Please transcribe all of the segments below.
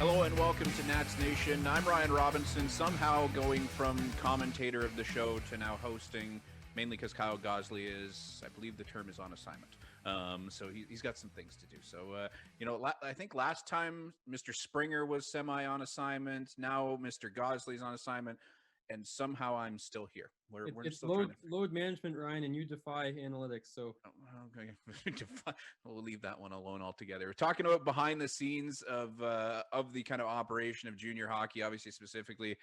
Hello and welcome to Nats Nation. I'm Ryan Robinson, somehow going from commentator of the show to now hosting, mainly because Kyle Gosley is, I believe the term is on assignment. So he's got some things to do. So, I think last time Mr. Springer was semi on assignment. Now Mr. Gosley's on assignment. And somehow I'm still here. We're It's still trying to load management, Ryan, and you defy analytics. So okay, we'll leave that one alone altogether. We're talking about behind the scenes of the kind of operation of junior hockey, obviously specifically,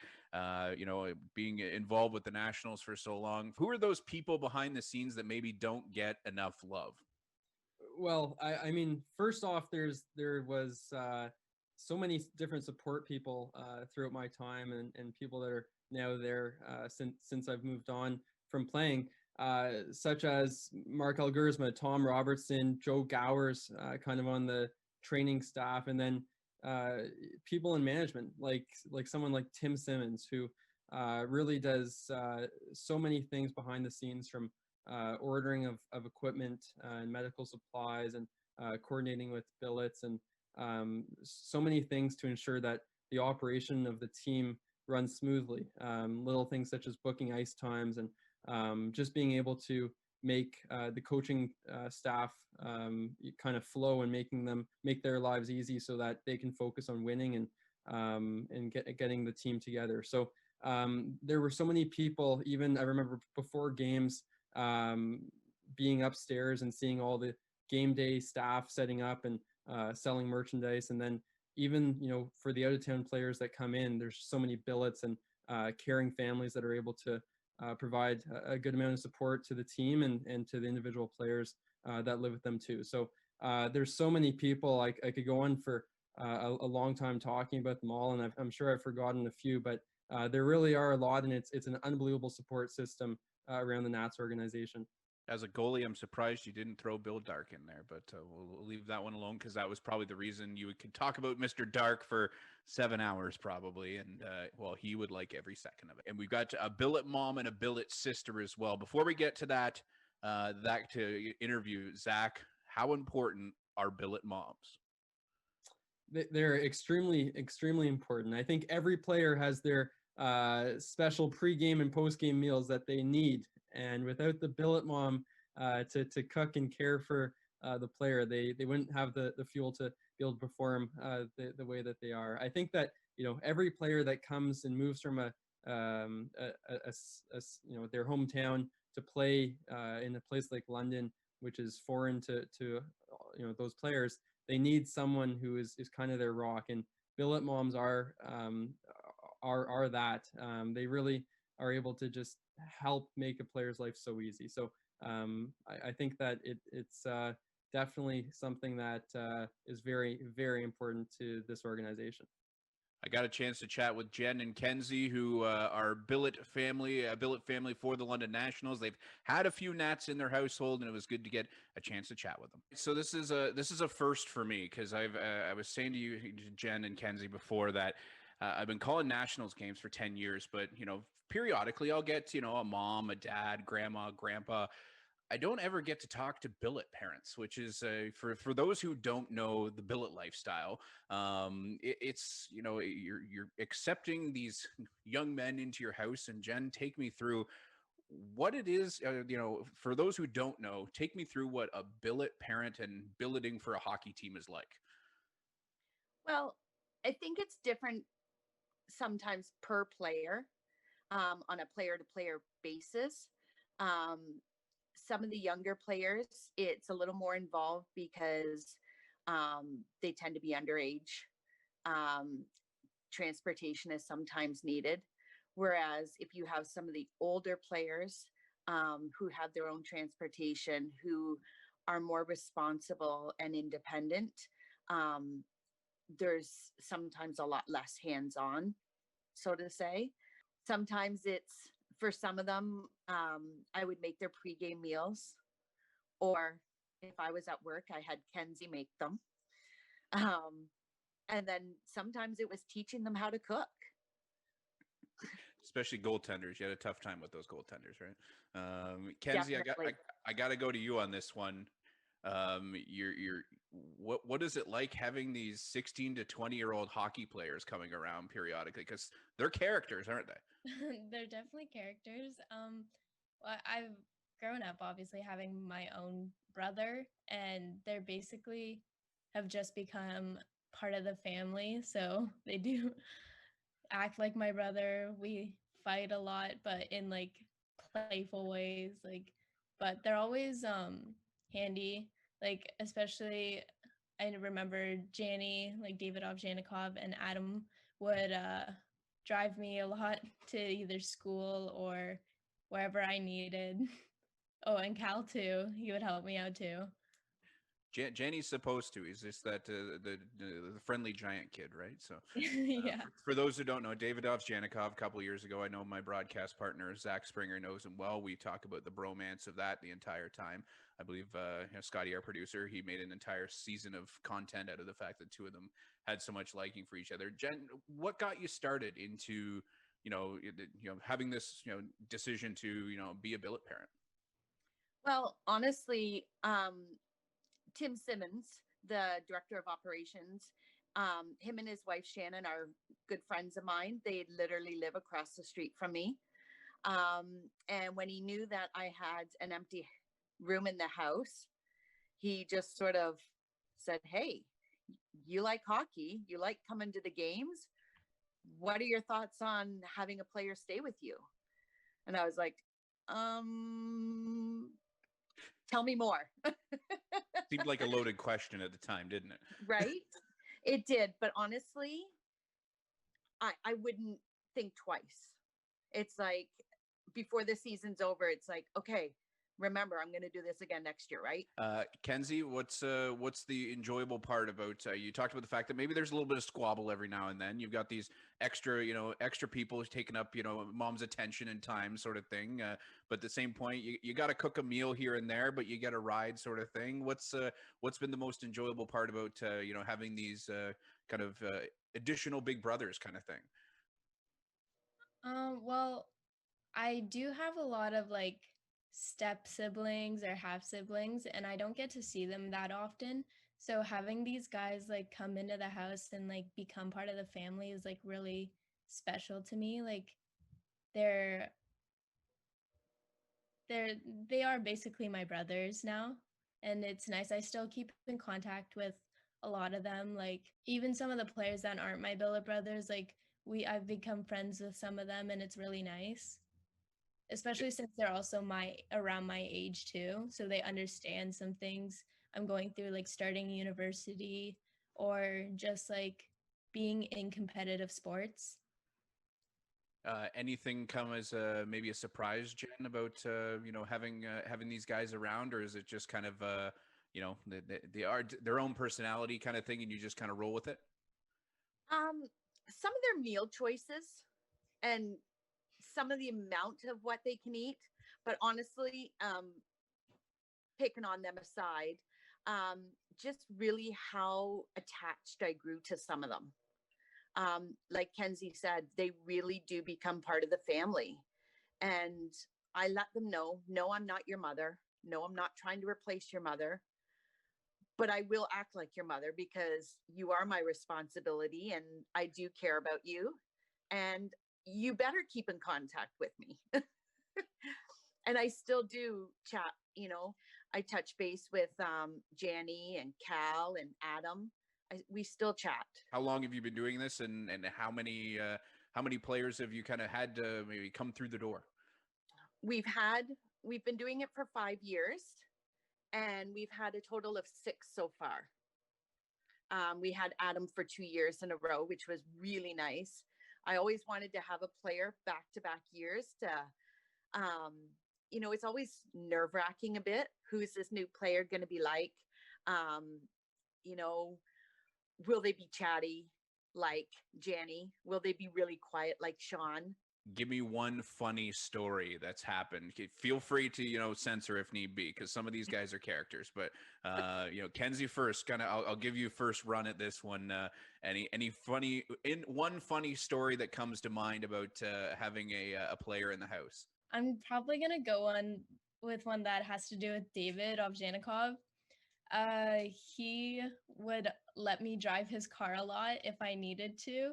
being involved with the Nationals for so long. Who are those people behind the scenes that maybe don't get enough love? well, I mean, first off, there was so many different support people throughout my time, and people that are now there since I've moved on from playing, such as Mark Elgersma, Tom Robertson, Joe Gowers, kind of on the training staff, and then people in management like someone like Tim Simmons, who really does so many things behind the scenes, from ordering of equipment and medical supplies, and coordinating with billets, and so many things to ensure that the operation of the team runs smoothly. Little things such as booking ice times, and just being able to make the coaching staff kind of flow, and make their lives easy so that they can focus on winning and getting the team together. So there were so many people. Even I remember before games, being upstairs and seeing all the game day staff setting up and selling merchandise. And then even, for the out of town players that come in, there's so many billets and caring families that are able to provide a good amount of support to the team and to the individual players that live with them too. So there's so many people. I could go on for a long time talking about them all, and I'm sure I've forgotten a few, but there really are a lot, and it's an unbelievable support system around the Nats organization. As a goalie, I'm surprised you didn't throw Bill Dark in there, but we'll leave that one alone, because that was probably the reason you could talk about Mr. Dark for 7 hours probably, and he would like every second of it. And we've got a billet mom and a billet sister as well. Before we get to that to interview, Zach, how important are billet moms? They're extremely, extremely important. I think every player has their special pregame and postgame meals that they need, and without the billet mom to cook and care for the player, they wouldn't have the fuel to be able to perform the way that they are. I think that every player that comes and moves from their hometown to play in a place like London, which is foreign to those players, they need someone who is kind of their rock, and billet moms are that. They really are able to just help make a player's life so easy. So I think that it's definitely something that is very, very important to this organization. I got a chance to chat with Jen and Kenzie, who are billet family for the London Nationals. They've had a few Nats in their household, and it was good to get a chance to chat with them. So this is a first for me, because I was saying to you, Jen and Kenzie, before that I've been calling Nationals games for 10 years, but periodically I'll get a mom, a dad, grandma, grandpa. I don't ever get to talk to billet parents, which is for those who don't know the billet lifestyle. It's you're accepting these young men into your house. And Jen, take me through what it is. For those who don't know, take me through what a billet parent and billeting for a hockey team is like. Well, I think it's different sometimes per player, on a player to player basis. Um, some of the younger players, it's a little more involved because they tend to be underage. Um, Transportation is sometimes needed. Whereas if you have some of the older players who have their own transportation, who are more responsible and independent, um, there's sometimes a lot less hands-on, so to say. Sometimes it's, for some of them, I would make their pregame meals, or if I was at work, I had Kenzie make them. Um, and then sometimes it was teaching them how to cook. Especially goaltenders. You had a tough time with those goaltenders, right? Kenzie, Definitely. I got to go to you on this one. You're what is it like having these 16 to 20-year-old hockey players coming around periodically? Because they're characters, aren't they? They're definitely characters. I've grown up obviously having my own brother, and they're basically have just become part of the family. So they do act like my brother. We fight a lot, but in like playful ways. Like, but they're always handy. Like, especially I remember Janny, like David Ovjanikov and Adam would drive me a lot to either school or wherever I needed. Oh, and Cal too. He would help me out too. Jenny's supposed to. He's just that the friendly giant kid, right? So, Yeah. for those who don't know, David Ovjanikov, a couple of years ago, I know my broadcast partner Zach Springer knows him well. We talk about the bromance of that the entire time. I believe Scotty, our producer, he made an entire season of content out of the fact that two of them had so much liking for each other. Jen, what got you started into having this decision to be a billet parent? Well, honestly, Tim Simmons, the director of operations, him and his wife Shannon are good friends of mine. They literally live across the street from me. And when he knew that I had an empty room in the house, he just sort of said, "Hey, you like hockey, you like coming to the games. What are your thoughts on having a player stay with you?" And I was like, tell me more. Seemed like a loaded question at the time, didn't it? Right? It did. But honestly, I wouldn't think twice. It's like before the season's over, it's like, okay, remember, I'm going to do this again next year, right? Kenzie, what's the enjoyable part about you talked about the fact that maybe there's a little bit of squabble every now and then. You've got these extra people taking up mom's attention and time sort of thing, but at the same point you got to cook a meal here and there, but you get a ride sort of thing. What's been the most enjoyable part about having these kind of additional big brothers kind of thing? Well, I do have a lot of like step siblings or half siblings, and I don't get to see them that often. So having these guys like come into the house and like become part of the family is like really special to me. Like they're they are basically my brothers now, and it's nice. I still keep in contact with a lot of them. Like even some of the players that aren't my billet brothers, like I've become friends with some of them, and it's really nice, especially since they're also around my age too, so they understand some things I'm going through, like starting university or just like being in competitive sports. Anything come as maybe a surprise, Jen, about having these guys around, or is it just kind of they are their own personality kind of thing, and you just kind of roll with it? Some of their meal choices and some of the amount of what they can eat, but honestly, picking on them aside, just really how attached I grew to some of them. Like Kenzie said, they really do become part of the family. And I let them know, no, I'm not your mother. No, I'm not trying to replace your mother, but I will act like your mother because you are my responsibility and I do care about you. And you better keep in contact with me. And I still do chat, I touch base with Janny and Cal and Adam. We still chat. How long have you been doing this, and how many players have you kind of had to maybe come through the door? We've been doing it for 5 years, and we've had a total of 6 so far. We had Adam for 2 years in a row, which was really nice. I always wanted to have a player back-to-back years to, it's always nerve-wracking a bit. Who's this new player going to be like? Will they be chatty like Janny? Will they be really quiet like Sean? Give me one funny story that's happened. Feel free to, censor if need be, because some of these guys are characters. But, Kenzie first, I'll give you first run at this one. Any one funny story that comes to mind about having a player in the house? I'm probably going to go on with one that has to do with David Ovjanikov. He would let me drive his car a lot if I needed to.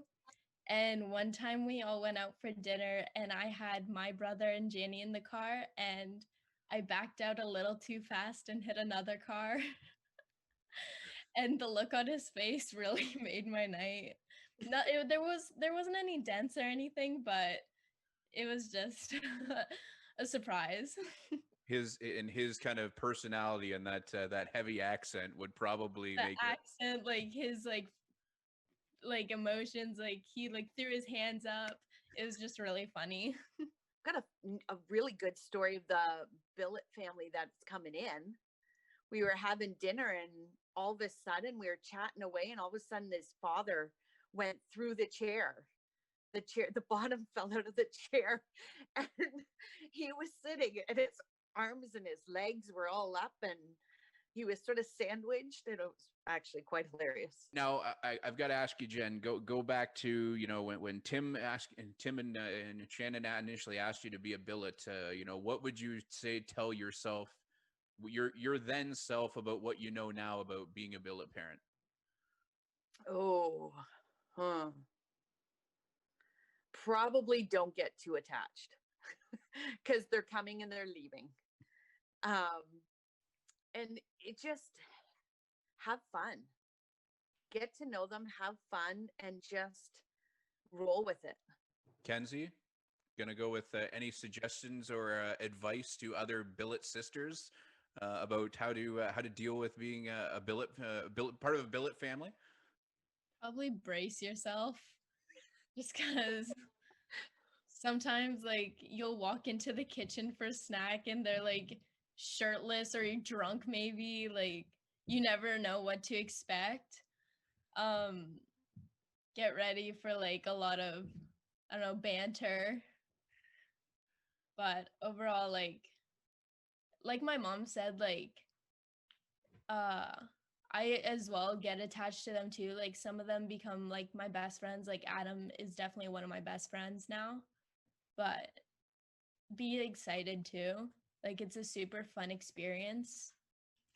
And one time we all went out for dinner and I had my brother and Janny in the car and I backed out a little too fast and hit another car. And the look on his face really made my night. There wasn't any dents or anything, but it was just a surprise. His kind of personality and that heavy accent would probably The make it. accent, like his like emotions, like he like threw his hands up. It was just really funny. Got a really good story of the billet family that's coming in. We were having dinner and all of a sudden we were chatting away and all of a sudden his father went through the chair. The bottom fell out of the chair and he was sitting and his arms and his legs were all up and he was sort of sandwiched and it was actually quite hilarious. Now I've got to ask you, Jen. Go back to when Tim and Shannon initially asked you to be a billet. What would you say? Tell yourself, your then self, about what you know now about being a billet parent. Oh, probably don't get too attached because they're coming and they're leaving. And it just have fun. Get to know them, have fun, and just roll with it. Kenzie, gonna go with any suggestions or advice to other billet sisters about how to deal with being a billet part of a billet family. Probably brace yourself just because sometimes like you'll walk into the kitchen for a snack and they're like shirtless or you're drunk maybe, like you never know what to expect. Get ready for like a lot of, I don't know, banter. But overall, like my mom said, like uh I as well get attached to them too. Like some of them become like my best friends. Like Adam is definitely one of my best friends now. But be excited too. Like it's a super fun experience.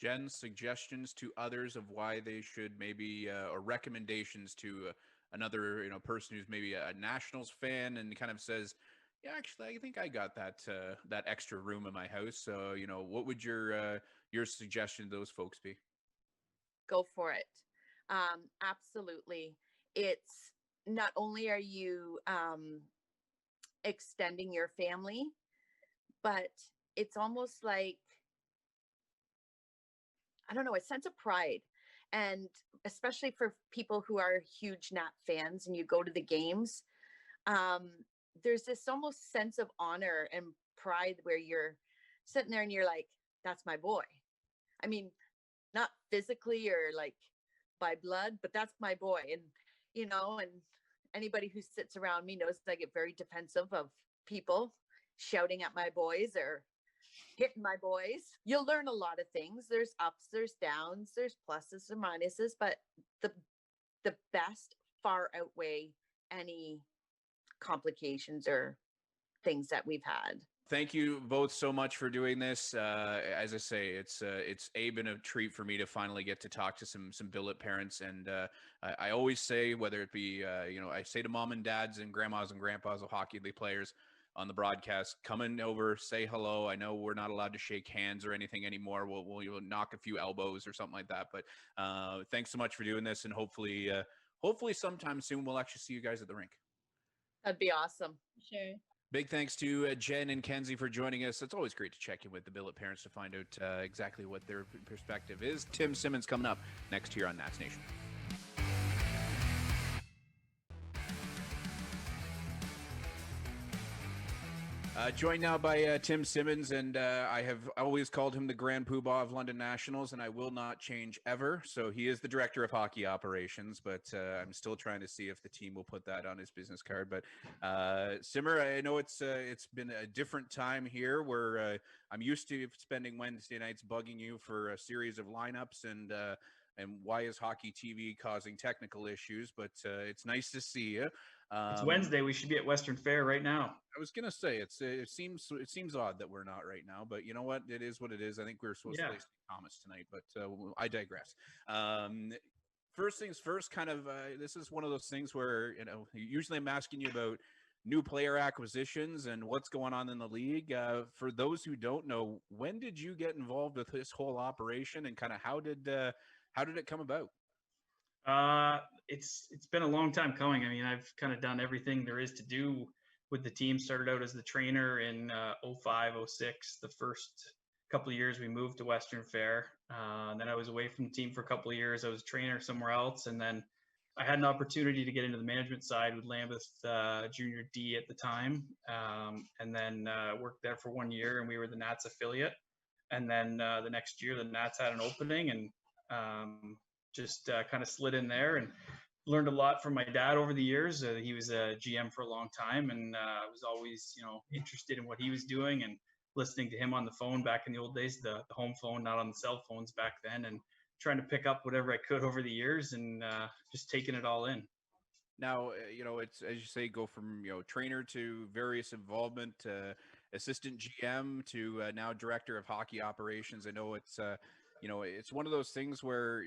Jen, suggestions to others of why they should maybe, or recommendations to another, person who's maybe a Nationals fan and kind of says, "Yeah, actually, I think I got that extra room in my house." So, what would your suggestion to those folks be? Go for it. Absolutely. It's not only are you extending your family, but it's almost like, I don't know, a sense of pride. And especially for people who are huge Nat fans and you go to the games, um, there's this almost sense of honor and pride where you're sitting there and you're like, that's my boy. I mean, not physically or like by blood, but that's my boy. And anybody who sits around me knows I get very defensive of people shouting at my boys or hitting my boys. You'll learn a lot of things. There's ups, there's downs, there's pluses and minuses, but the the best far outweigh any complications or things that we've had. Thank you both so much for doing this. As I say, it's been a treat for me to finally get to talk to some billet parents, and I always say, whether it be I say to mom and dads and grandmas and grandpas of hockey league players on the broadcast, coming over, say hello. I know we're not allowed to shake hands or anything anymore. We'll knock a few elbows or something like that. But thanks so much for doing this, and hopefully sometime soon we'll actually see you guys at the rink. That'd be awesome. Sure. Big thanks to Jen and Kenzie for joining us. It's always great to check in with the billet parents to find out exactly what their perspective is. Tim Simmons coming up next here on Nats Nation. Joined now by Tim Simmons, and I have always called him the Grand Poobah of London Nationals, and I will not change ever. So he is the Director of Hockey Operations, but I'm still trying to see if the team will put that on his business card. But Simmer, I know it's been a different time here where I'm used to spending Wednesday nights bugging you for a series of lineups and why is hockey TV causing technical issues, but it's nice to see you. It's Wednesday. We should be at Western Fair right now. I was gonna say it seems odd that we're not right now, but you know what? It is what it is. I think we were supposed to play St. Thomas tonight, but I digress. First things first, kind of this is one of those things where usually I'm asking you about new player acquisitions and what's going on in the league. For those who don't know, when did you get involved with this whole operation, and kind of how did it come about? It's been a long time coming. I mean, I've kind of done everything there is to do with the team. Started out as the trainer in 05, 06. The first couple of years we moved to Western Fair. And then I was away from the team for a couple of years. I was a trainer somewhere else. And then I had an opportunity to get into the management side with Lambeth Junior D at the time. And then worked there for 1 year, and we were the Nats affiliate. And then the next year, the Nats had an opening, and just kind of slid in there and learned a lot from my dad over the years. He was a GM for a long time, and I was always, interested in what he was doing and listening to him on the phone back in the old days, the home phone, not on the cell phones back then, and trying to pick up whatever I could over the years, and just taking it all in. Now, it's, as you say, go from, trainer to various involvement, assistant GM to now director of hockey operations. I know it's, it's one of those things where,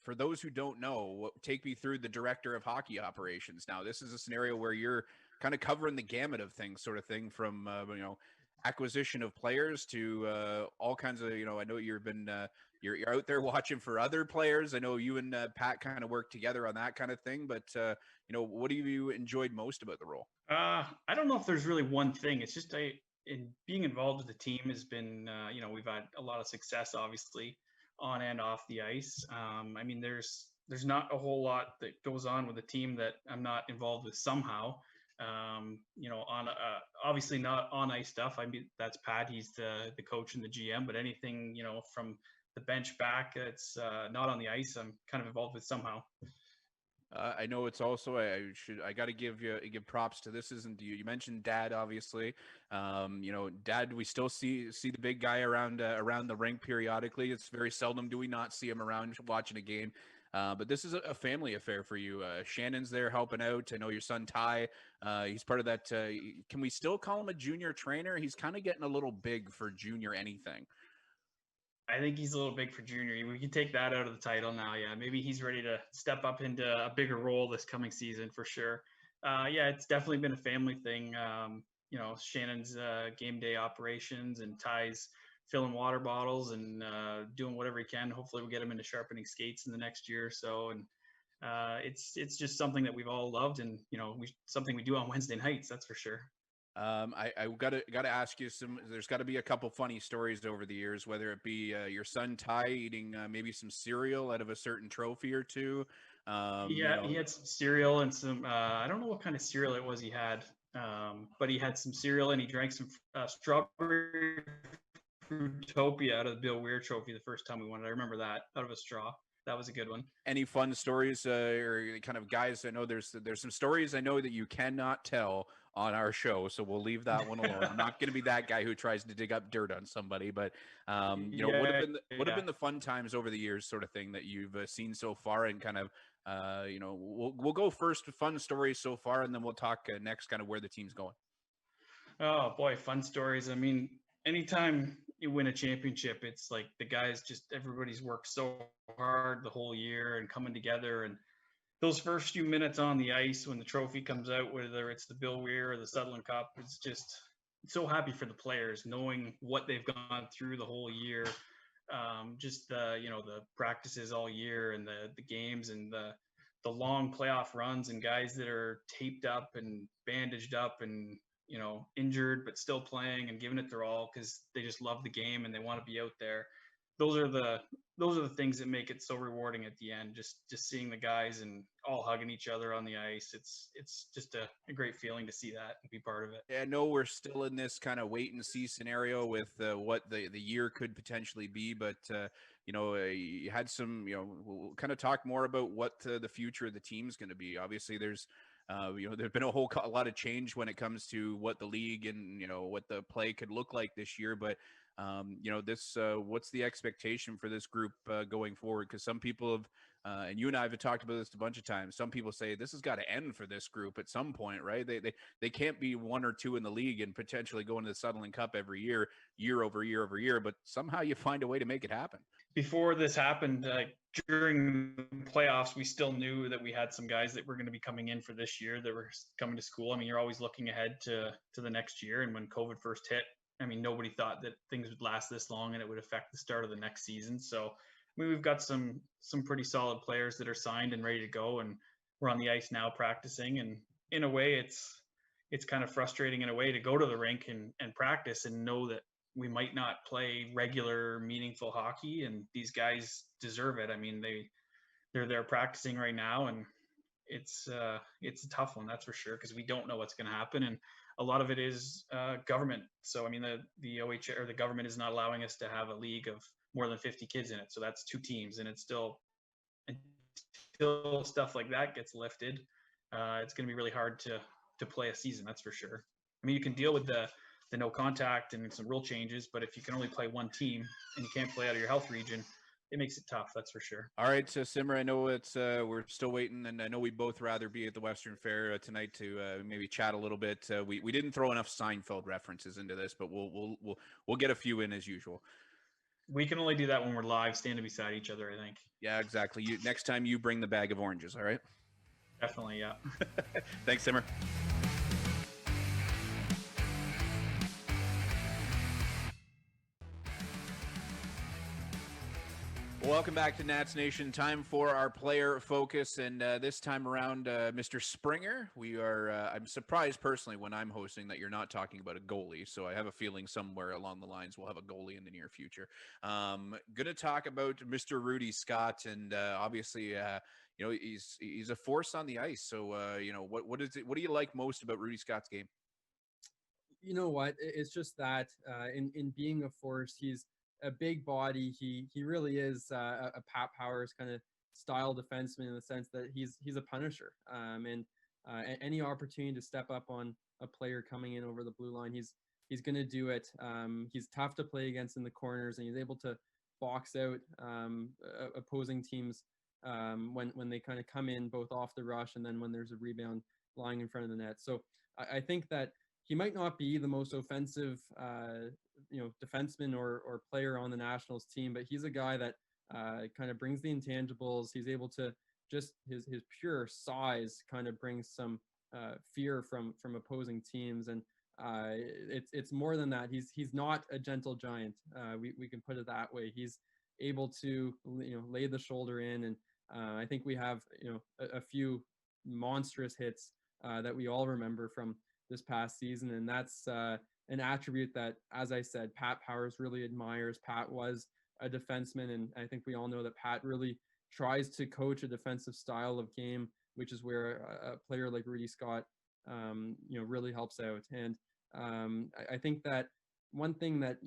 for those who don't know, take me through the director of hockey operations. Now, this is a scenario where you're kind of covering the gamut of things, sort of thing, from, acquisition of players to all kinds of, I know you've been, you're out there watching for other players. I know you and Pat kind of work together on that kind of thing, but, what have you enjoyed most about the role? I don't know if there's really one thing. It's just in being involved with the team has been, we've had a lot of success, obviously, on and off the ice. I mean, there's not a whole lot that goes on with the team that I'm not involved with somehow. On obviously not on ice stuff. I mean, that's Pat. He's the coach and the GM. But anything, from the bench back, it's not on the ice, I'm kind of involved with somehow. I know it's also, I got to give props to this. Isn't you? You mentioned Dad, obviously. Dad, we still see the big guy around the rink periodically. It's very seldom do we not see him around watching a game. But this is a family affair for you. Shannon's there helping out. I know your son Ty. He's part of that. Can we still call him a junior trainer? He's kind of getting a little big for junior anything. I think he's a little big for junior. We can take that out of the title now. Yeah, maybe he's ready to step up into a bigger role this coming season for sure. It's definitely been a family thing. Shannon's game day operations, and Ty's filling water bottles and doing whatever he can. Hopefully we'll get him into sharpening skates in the next year or so. And it's just something that we've all loved, and something we do on Wednesday nights, that's for sure. I gotta ask you there's got to be a couple funny stories over the years, whether it be your son Ty eating maybe some cereal out of a certain trophy or two. He had some cereal and some I don't know what kind of cereal it was he had, but he had some cereal and he drank some strawberry Fruitopia out of the Bill Weir trophy the first time we won it. I remember that, out of a straw. That was a good one. Any fun stories or kind of guys? I know there's some stories I know that you cannot tell on our show, so we'll leave that one alone. I'm not going to be that guy who tries to dig up dirt on somebody, but what have been the fun times over the years, sort of thing, that you've seen so far, and kind of we'll go first fun stories so far, and then we'll talk next kind of where the team's going. Oh boy, fun stories. I mean, anytime you win a championship, it's like the guys, just everybody's worked so hard the whole year and coming together, and those first few minutes on the ice when the trophy comes out, whether it's the Bill Weir or the Sutherland Cup, it's just so happy for the players, knowing what they've gone through the whole year. Just the practices all year, and the games, and the long playoff runs, and guys that are taped up and bandaged up and injured but still playing and giving it their all because they just love the game and they want to be out there. Those are the things that make it so rewarding at the end. Just seeing the guys and all hugging each other on the ice. It's just a great feeling to see that and be part of it. I know we're still in this kind of wait and see scenario with what the year could potentially be, but you had some, we'll kind of talk more about what the future of the team's going to be. Obviously there's been a lot of change when it comes to what the league and what the play could look like this year, but what's the expectation for this group going forward? Because some people have And you and I have talked about this a bunch of times. Some people say this has got to end for this group at some point, right? They can't be 1 or 2 in the league and potentially go into the Sutherland Cup every year, year over year over year. But somehow you find a way to make it happen. Before this happened, during the playoffs, we still knew that we had some guys that were going to be coming in for this year that were coming to school. I mean, you're always looking ahead to the next year. And when COVID first hit, I mean, nobody thought that things would last this long and it would affect the start of the next season. So, I mean, we've got some pretty solid players that are signed and ready to go, and we're on the ice now practicing. And in a way, it's kind of frustrating in a way to go to the rink and practice and know that we might not play regular, meaningful hockey, and these guys deserve it. I mean, they're there practicing right now, and it's a tough one, that's for sure, because we don't know what's going to happen, and a lot of it is government. So I mean, the OHL or the government is not allowing us to have a league of more than 50 kids in it. So that's 2 teams, and it's still until stuff like that gets lifted, it's going to be really hard to play a season. That's for sure. I mean, you can deal with the no contact and some rule changes, but if you can only play 1 team and you can't play out of your health region, it makes it tough. That's for sure. All right, so Simmer, I know it's we're still waiting, and I know we'd both rather be at the Western Fair tonight to maybe chat a little bit. We didn't throw enough Seinfeld references into this, but we'll get a few in as usual. We can only do that when we're live, standing beside each other, I think. Yeah, exactly. Next time you bring the bag of oranges, all right? Definitely, yeah. Thanks, Simmer. Welcome back to Nats Nation. Time for our player focus, and this time around, Mr. Springer, we are. I'm surprised personally when I'm hosting that you're not talking about a goalie. So I have a feeling somewhere along the lines we'll have a goalie in the near future. Going to talk about Mr. Rewdy Scott, and obviously, you know, he's a force on the ice. So you know, what do you like most about Rewdy Scott's game? You know what? It's just that in being a force, he's a big body. He really is a Pat Powers kind of style defenseman in the sense that he's a punisher. And any opportunity to step up on a player coming in over the blue line, he's going to do it. He's tough to play against in the corners, and he's able to box out opposing teams when they kind of come in both off the rush and then when there's a rebound lying in front of the net. So I think that he might not be the most offensive, defenseman or player on the Nationals team, but he's a guy that kind of brings the intangibles. He's able to just his pure size kind of brings some fear from opposing teams, and it's more than that. He's not a gentle giant. We can put it that way. He's able to lay the shoulder in, and I think we have a few monstrous hits that we all remember from this past season, and that's an attribute that, as I said, Pat Powers really admires. Pat was a defenseman, and I think we all know that Pat really tries to coach a defensive style of game, which is where a player like Rewdy Scott, really helps out. And I think that one thing that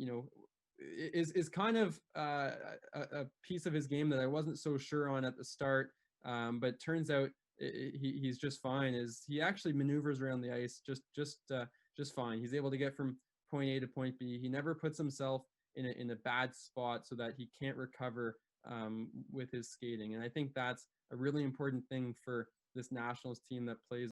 is kind of a piece of his game that I wasn't so sure on at the start, but turns out he's just fine, is he actually maneuvers around the ice just fine. He's able to get from point A to point B. He never puts himself in a bad spot so that he can't recover with his skating. And I think that's a really important thing for this Nationals team that plays